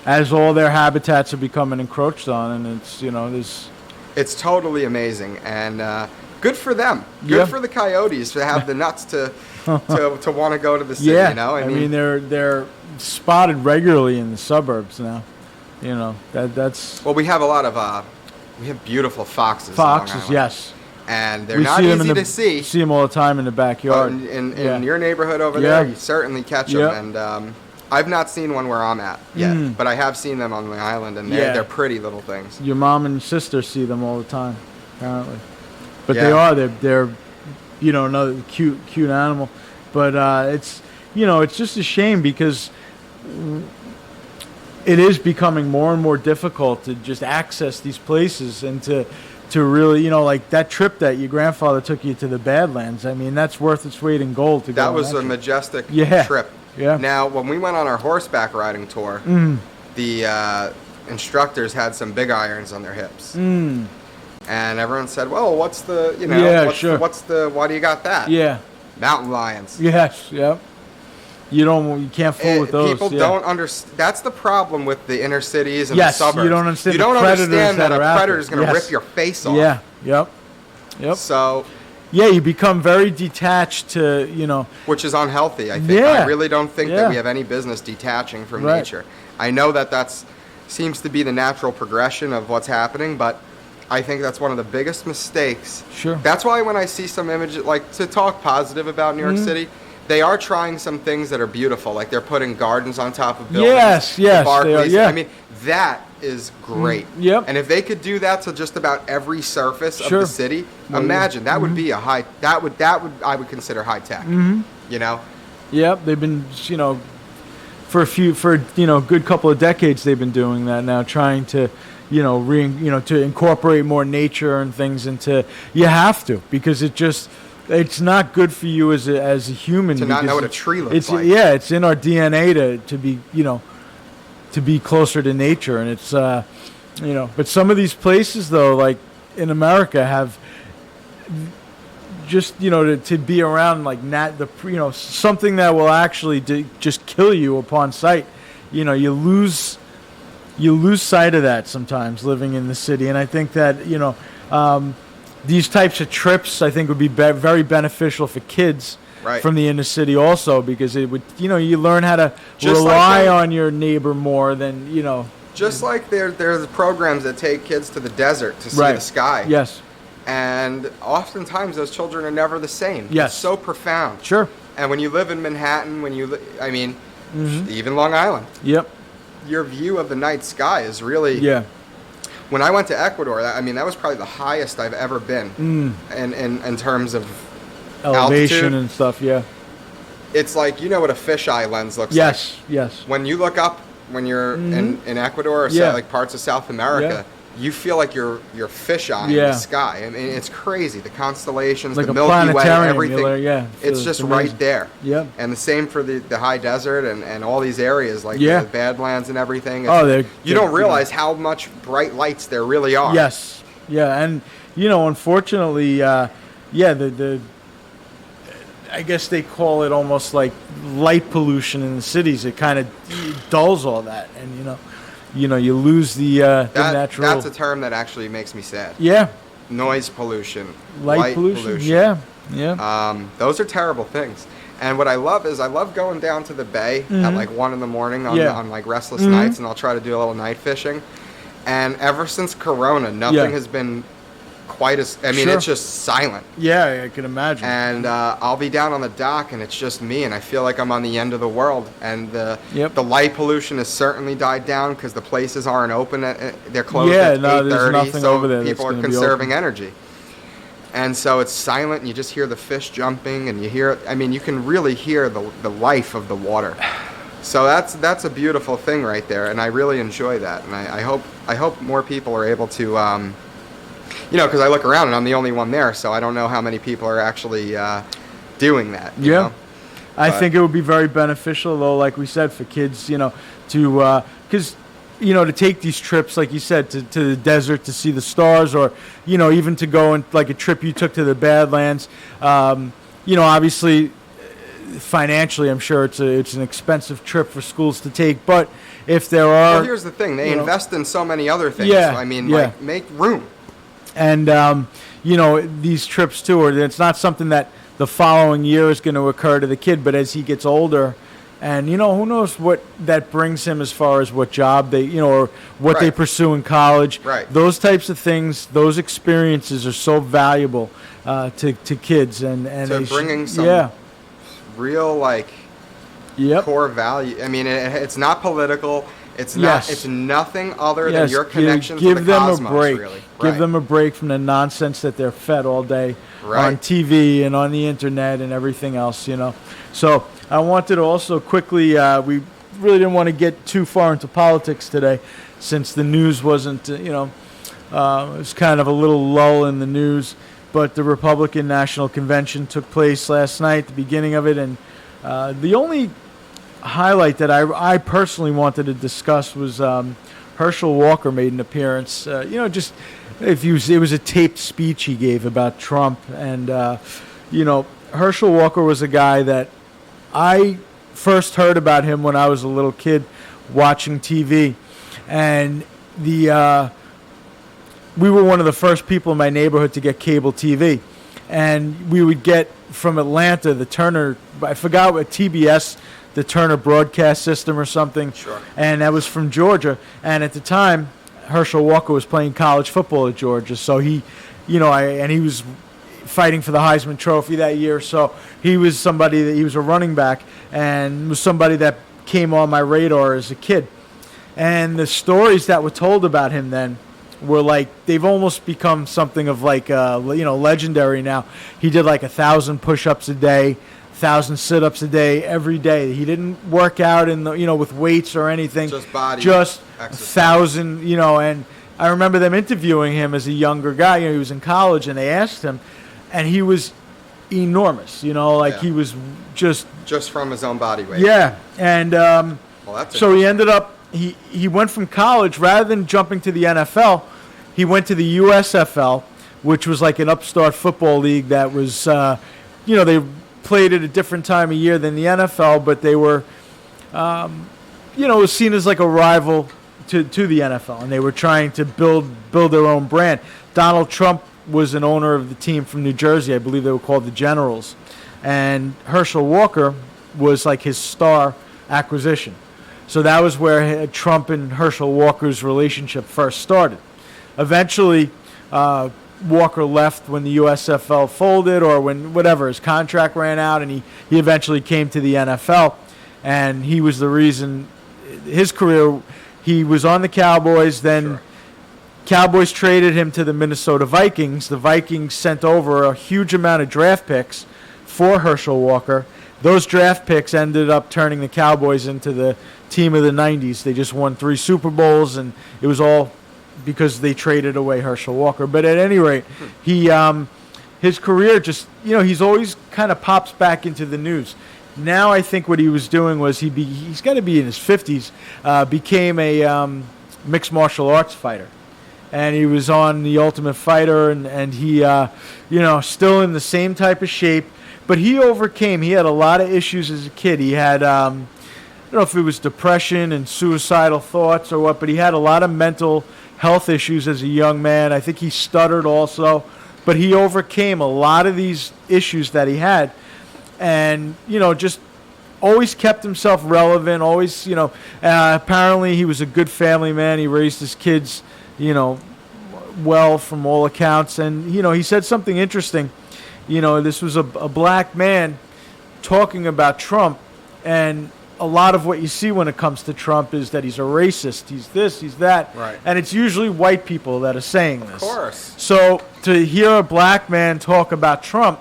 as all their habitats are becoming encroached on, and it's, you know, there's. It's totally amazing, and good for them. Good for the coyotes to have the nuts to want to go to the city. You know, I mean they're spotted regularly in the suburbs now. You know, that's. Well, we have a lot of we have beautiful foxes. Foxes, yes. And they're not easy to see. See them all the time in the backyard. But in your neighborhood over there, you certainly catch them. And I've not seen one where I'm at yet, but I have seen them on the island, and they're pretty little things. Your mom and sister see them all the time, apparently. But they're you know, another cute animal. But it's, you know, it's just a shame because it is becoming more and more difficult to just access these places and to really, you know, like that trip that your grandfather took you to the Badlands. I mean, that's worth its weight in gold to go. That was a majestic trip. Yeah. Now, when we went on our horseback riding tour, the instructors had some big irons on their hips. And everyone said, well, what's the, you know, what's the, why do you got that? Yeah. Mountain lions. Yes, yep. You can't fool with those. People don't understand. That's the problem with the inner cities and the suburbs. You don't understand. You don't understand that a predator is going to rip your face off. Yeah, yep. So. Yeah, you become very detached to, you know. Which is unhealthy, I think. I really don't think that we have any business detaching from nature. I know that seems to be the natural progression of what's happening, but I think that's one of the biggest mistakes. Sure. That's why when I see some images, like to talk positive about New York City, they are trying some things that are beautiful. Like they're putting gardens on top of buildings. Yes, Barclays. they are, I mean, that is great. Yep. And if they could do that to just about every surface of the city, imagine that would be a high. That would I would consider high tech. You know. Yep. They've been, you know, for a good couple of decades they've been doing that now, trying to, you know, to incorporate more nature and things into. You have to, because it's not good for you as a human to not know what a tree looks like. Yeah, it's in our DNA to be, you know, to be closer to nature, and it's you know. But some of these places, though, like in America, have just, you know, to be around like something that will actually just kill you upon sight. You know, you lose sight of that sometimes living in the city, and I think that, you know, these types of trips I think would be very beneficial for kids. Right. From the inner city also, because it would, you know, you learn how to rely on your neighbor more than, you know. Just like there's programs that take kids to the desert to see the sky. Yes. And oftentimes those children are never the same. Yes. It's so profound. Sure. And when you live in Manhattan, even Long Island. Yep. Your view of the night sky is really... Yeah. When I went to Ecuador, that was probably the highest I've ever been in terms of elevation altitude. And stuff, yeah. It's like, you know what a fisheye lens looks like? Yes. When you look up, when you're in Ecuador or like parts of South America, you feel like you're fisheye in the sky. I mean, it's crazy. The constellations, like the Milky Way, everything. It's just right there. Yeah. And the same for the high desert and all these areas, like the Badlands and everything. You don't realize how much bright lights there really are. Yes. Yeah. And, unfortunately, the I guess they call it almost like light pollution in the cities. It kind of dulls all that. And, you lose the natural... That's a term that actually makes me sad. Yeah. Noise pollution. Light pollution. Yeah. Those are terrible things. And what I love is I love going down to the bay at like 1 a.m. on like restless nights, and I'll try to do a little night fishing. And ever since Corona, nothing has been quite as... it's just silent. Yeah, I can imagine. And I'll be down on the dock, and it's just me, and I feel like I'm on the end of the world. And the light pollution has certainly died down because the places aren't open. They're closed at 8:30, so people are conserving energy. And so it's silent, and you just hear the fish jumping, and you hear... you can really hear the life of the water. So that's a beautiful thing right there, and I really enjoy that. And I hope more people are able to... because I look around and I'm the only one there, so I don't know how many people are actually doing that. You know? I think it would be very beneficial, though, like we said, for kids, because, to take these trips, like you said, to the desert to see the stars, or, even to go on like a trip you took to the Badlands. Obviously, financially, I'm sure it's an expensive trip for schools to take, but if there are... Well, here's the thing. They invest in so many other things. Yeah, like, make room. And, these trips, too, it's not something that the following year is going to occur to the kid, but as he gets older, and, who knows what that brings him as far as what job they, or what they pursue in college. Right. Those types of things, those experiences are so valuable to kids. And so bringing some real, core value. It's not political. It's not. It's nothing other than your connection to the cosmos. Give them a break. Really. Give them a break from the nonsense that they're fed all day on TV and on the internet and everything else. So I wanted to also quickly. We really didn't want to get too far into politics today, since the news wasn't. It was kind of a little lull in the news. But the Republican National Convention took place last night, the beginning of it, and the only highlight that I personally wanted to discuss was Herschel Walker made an appearance. It was a taped speech he gave about Trump, and Herschel Walker was a guy that I first heard about him when I was a little kid watching TV, and we were one of the first people in my neighborhood to get cable TV, and we would get from Atlanta the Turner. I forgot what TBS. The Turner broadcast system or something. Sure. And that was from Georgia. And at the time, Herschel Walker was playing college football at Georgia. So he was fighting for the Heisman Trophy that year. So he was a running back, and was somebody that came on my radar as a kid. And the stories that were told about him then were they've almost become something of legendary now. He did 1,000 push-ups a day. 1,000 sit-ups a day, every day. He didn't work out with weights or anything. Just body. Just exercise. 1,000. And I remember them interviewing him as a younger guy. He was in college, and they asked him, and he was enormous. He was just from his own body weight. Yeah, and so he ended up. He went from college, rather than jumping to the NFL, he went to the USFL, which was like an upstart football league that was, they played at a different time of year than the NFL, but they were, it was seen as like a rival to the NFL, and they were trying to build their own brand. Donald Trump was an owner of the team from New Jersey. I believe they were called the Generals, and Herschel Walker was like his star acquisition. So that was where Trump and Herschel Walker's relationship first started. Eventually, Walker left when the USFL folded or when whatever his contract ran out, and he eventually came to the NFL, and he was the reason his career. He was on the Cowboys, then sure. Cowboys traded him to the Minnesota Vikings. The Vikings sent over a huge amount of draft picks for Herschel Walker. Those draft picks ended up turning the Cowboys into the team of the 90s. They just won 3 Super Bowls, and it was all because they traded away Herschel Walker. But at any rate, his career just, he's always kind of pops back into the news. Now I think what he was doing was he's got to be in his 50s, became a mixed martial arts fighter. And he was on The Ultimate Fighter, and he, still in the same type of shape. But he had a lot of issues as a kid. He had, I don't know if it was depression and suicidal thoughts or what, but he had a lot of mental health issues as a young man. I think he stuttered also, but he overcame a lot of these issues that he had, and just always kept himself relevant. Always, apparently he was a good family man. He raised his kids, well from all accounts, and he said something interesting. This was a black man talking about Trump, and a lot of what you see when it comes to Trump is that he's a racist, he's this, he's that. Right. And it's usually white people that are saying this. Of course. So to hear a black man talk about Trump,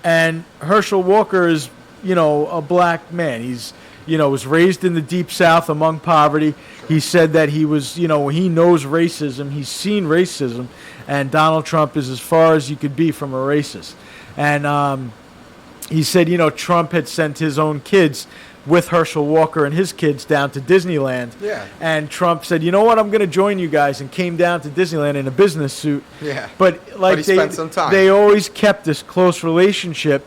and Herschel Walker is, a black man. He's, was raised in the Deep South among poverty. Sure. He said that he was, he knows racism. He's seen racism. And Donald Trump is as far as you could be from a racist. And he said, Trump had sent his own kids with Herschel Walker and his kids down to Disneyland. Yeah. And Trump said, you know what, I'm going to join you guys, and came down to Disneyland in a business suit. Yeah. But he spent some time. They always kept this close relationship.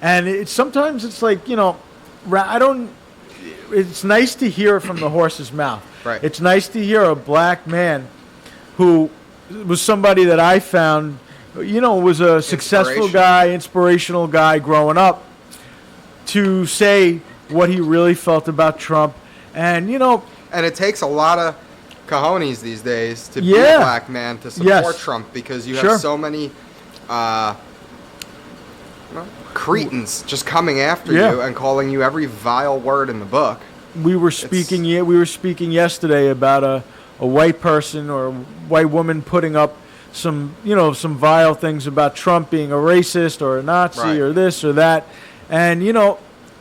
And sometimes it's like, it's nice to hear it from the horse's mouth. Right. It's nice to hear a black man who was somebody that I found, was a successful guy, inspirational guy growing up, to say what he really felt about Trump. And, And it takes a lot of cojones these days to be a black man to support Trump, because you have so many cretins just coming after you and calling you every vile word in the book. We were speaking yesterday about a white person or a white woman putting up some vile things about Trump being a racist or a Nazi or this or that. And,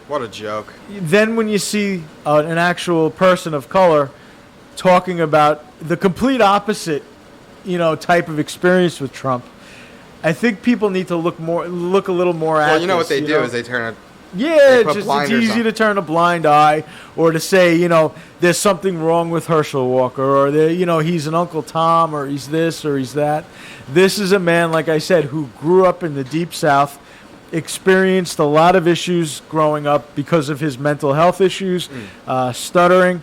what a joke. Then when you see an actual person of color talking about the complete opposite, type of experience with Trump, I think people need to look a little more at this. Well, what they do is they turn it. Yeah, it's easy to turn a blind eye, or to say, there's something wrong with Herschel Walker, or he's an Uncle Tom, or he's this, or he's that. This is a man, like I said, who grew up in the Deep South, experienced a lot of issues growing up because of his mental health issues, stuttering,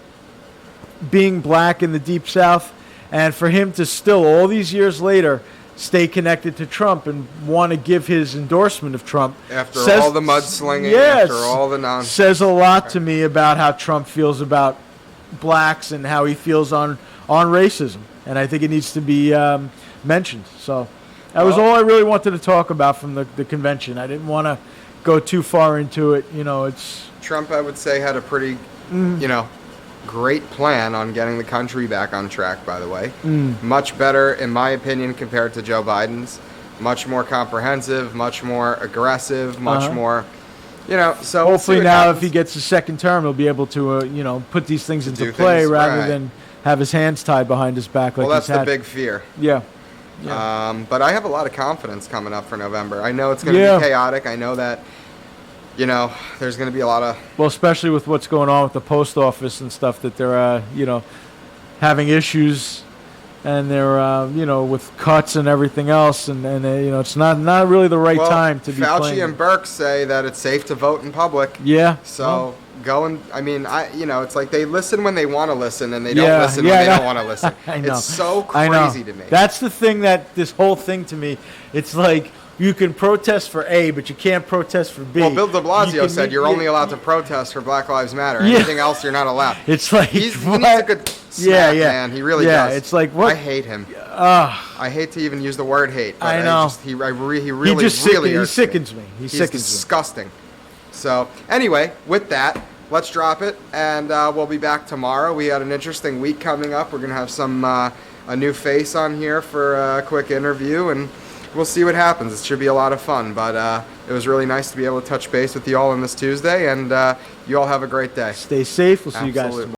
being black in the Deep South, and for him to still, all these years later, stay connected to Trump and want to give his endorsement of Trump. After all the mudslinging, after all the nonsense. Says a lot to me about how Trump feels about blacks and how he feels on racism. And I think it needs to be mentioned. So that was all I really wanted to talk about from the convention. I didn't want to go too far into it. It's Trump, I would say, had a pretty, great plan on getting the country back on track, by the way. Much better, in my opinion, compared to Joe Biden's. Much more comprehensive, much more aggressive, much more, so hopefully now happens. If he gets a second term, he'll be able to, put these things into play rather than have his hands tied behind his back like that's the big fear. Yeah. But I have a lot of confidence coming up for November. I know it's going to be chaotic. I know that there's going to be a lot of... Well, especially with what's going on with the post office and stuff, that they're, having issues, and they're, with cuts and everything else, and it's not really the right time to be Fauci playing. and Burke say that it's safe to vote in public. Yeah. So I mean, it's like they listen when they want to listen, and they don't listen when they don't want to listen. I know. It's so crazy to me. That's the thing that this whole thing to me, it's like you can protest for A, but you can't protest for B. Well, Bill de Blasio said you're only allowed to protest for Black Lives Matter. Anything else, you're not allowed. It's like he needs a good smack, man. He really does. It's like what? I hate him. I hate to even use the word hate. But I know. He really sickens me. He's disgusting. So anyway, with that, let's drop it, and we'll be back tomorrow. We got an interesting week coming up. We're gonna have a new face on here for a quick interview, and we'll see what happens. It should be a lot of fun, but it was really nice to be able to touch base with you all on this Tuesday, and you all have a great day. Stay safe. We'll see you guys tomorrow.